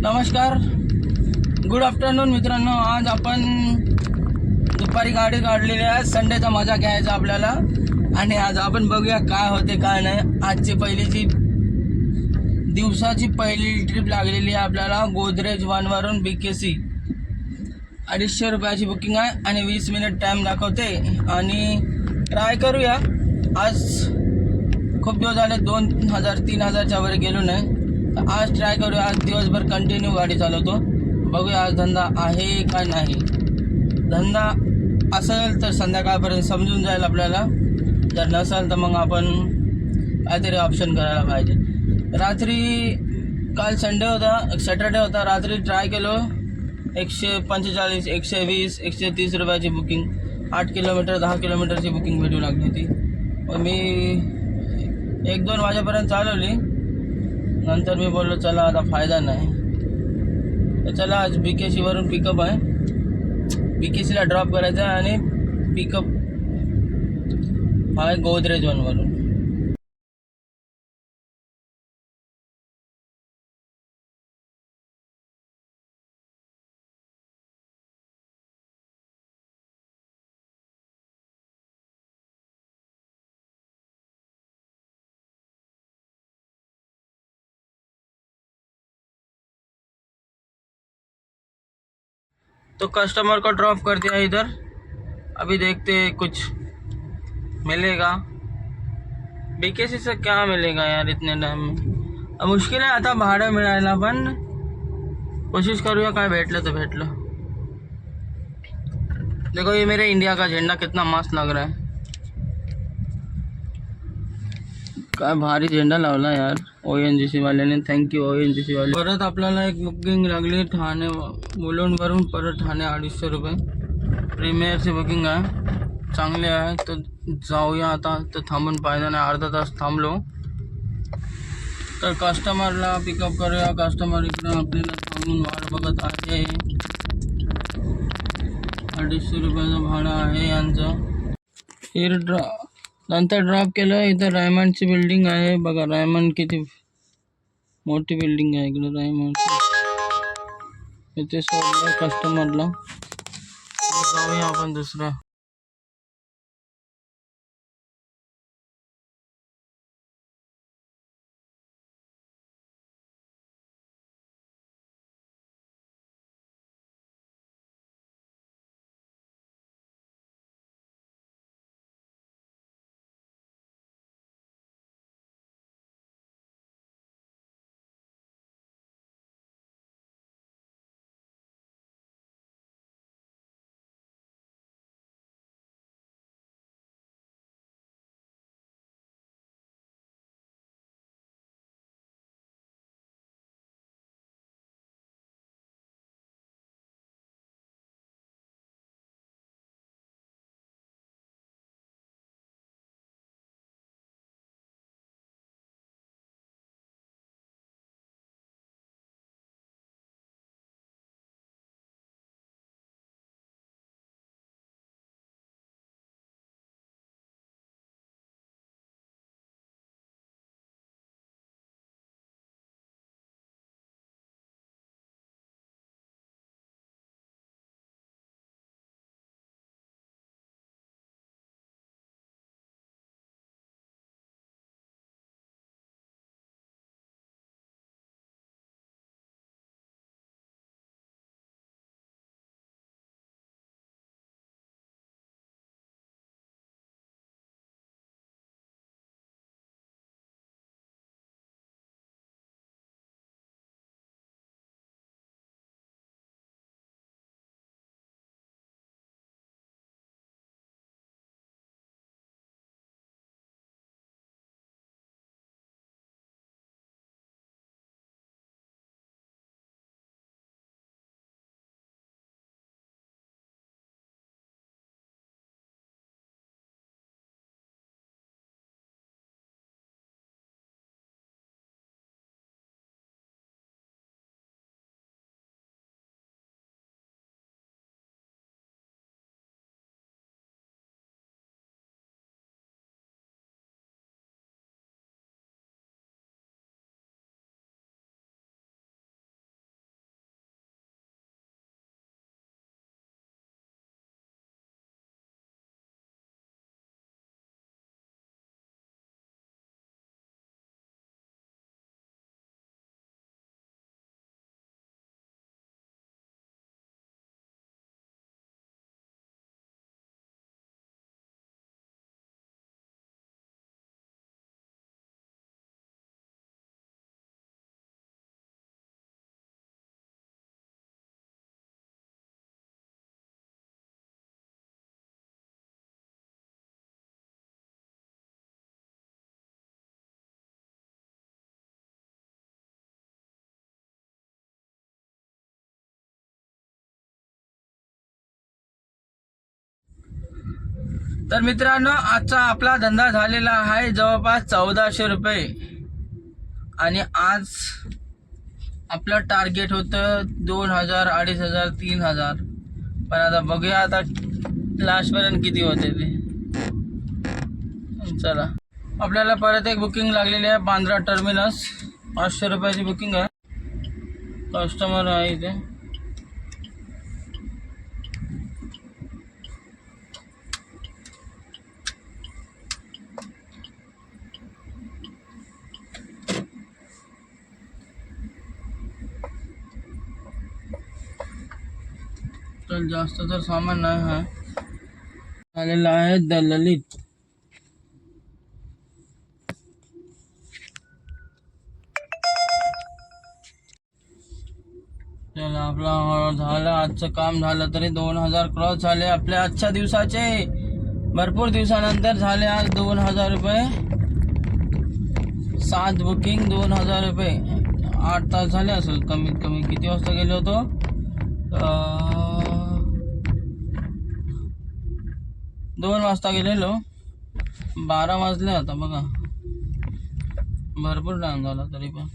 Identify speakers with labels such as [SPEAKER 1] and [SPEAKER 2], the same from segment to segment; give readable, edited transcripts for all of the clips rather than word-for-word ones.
[SPEAKER 1] नमस्कार, good afternoon मित्रांनो. आज आपण दुपारी गाडी काढलेली आहे. संडेचा मजा घ्यायचा आपल्याला. आणि आज आपण बघूया काय होते काय नाही. आजची दिवसाची पहिली ट्रिप लागलेली आहे आपल्याला. गोदरेज वरून BKC 250 रुपयाची बुकिंग आहे आणि 20 मिनिट टाइम दाखवते. आणि ट्राय करूया. आज खूप दिवस झाले 2000-3000च्या वर गेलो नाही. तर आज ट्राय करूया. आज दिवसभर कंटिन्यू गाडी चालवतो. बघूया आज धंदा आहे का नाही. धंदा असेल तर संध्याकाळपर्यंत समजून जाईल आपल्याला. जर नसेल तर मग आपण काहीतरी ऑप्शन करायला पाहिजे. रात्री काल सॅटर्डे होता. रात्री ट्राय केलो 145, 120, 130 रुपयाची बुकिंग. 8 किलोमीटर 10 किलोमीटरची बुकिंग भेटू लागली होती. मी 1-2 वाजेपर्यंत चालवली. नंतर मी बोललो चला आता फायदा नाही. तर चला आज BKC वरून पिकअप आहे. BKCला ड्रॉप करायचं आहे आणि पिकअप आहे गोदरेज वरून. तो कस्टमर को ड्रॉप कर दिया इधर. अभी देखते कुछ मिलेगा. BKC से क्या मिलेगा यार इतने टाइम में. मुश्किल आहे आता भाडं मिळायला. पण कोशिश करूया काय भेटलं तर भेटलं. देखो ये मेरे इंडिया का झंडा कितना मस्त लग रहा है. काय भारी झेंडा लावला यार ONGC वाल्याने. थँक्यू ONGC वाले. परत आपल्याला एक बुकिंग लागली ठाणे मुलुंडवरून. परत ठाणे 250 रुपये प्रीमियरची बुकिंग आहे. चांगले आहे. तर जाऊया आता. तर थांबून पाहिजे नाही. अर्धा तास थांबलो. तर कस्टमरला पिकअप करूया. कस्टमर इकडं आपल्याला थांबून वाट बघत आहे. 250 रुपयाचं भाडं आहे यांचं. नंतर ड्रॉप केलं. इथं रायमंडची बिल्डिंग आहे बघा. रायमंड किती मोठी बिल्डिंग आहे इकडे रायमंड. इथे सोडलं कस्टमरला. जाऊया आपण दुसऱ्या. तर मित्रांनो, आजचा आपला धंदा झालेला आहे जवळपास 1400 रुपये. आणि आज आपलं टार्गेट होतं 2000, 2500, 3000. पण आता बघूया आता लास्टपर्यंत किती होते ते. चला, आपल्याला परत एक बुकिंग लागलेली आहे बांद्रा टर्मिनस. 500 रुपयाची बुकिंग आहे. कस्टमर आहे इथे. तर जास्त तर सामान नाही आहे. आलेला आहे द ललित. चला, आपला झालं, आजचं काम झालं. तरी 2000 क्रॉस झाले आपल्या आजच्या दिवसाचे. भरपूर दिवसानंतर झाले आज 2000 रुपये. 7 बुकिंग 2000 रुपये. 8 तास झाले असेल कमीत कमी. किती वाजता गेलो होतो? 2 वाजता गेलेलो. 12 वाजले आता बघा. भरपूर टाइम झाला तरी पण.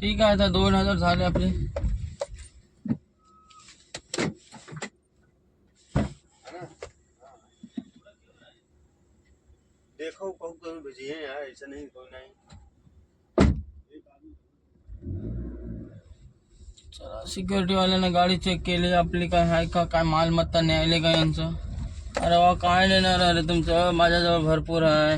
[SPEAKER 1] ठीक आहे, आता 2000 झाले आपले.
[SPEAKER 2] देखो कभी बिजी है यार, ऐसा नहीं कोई नहीं.
[SPEAKER 1] चला, सिक्युरिटी वाल्याने गाडी चेक केली आपली. काय आहे का, काय मालमत्ता न्यायले का यांचं? अरे वा, काय नेणार अरे तुमचं? माझ्याजवळ भरपूर आहे.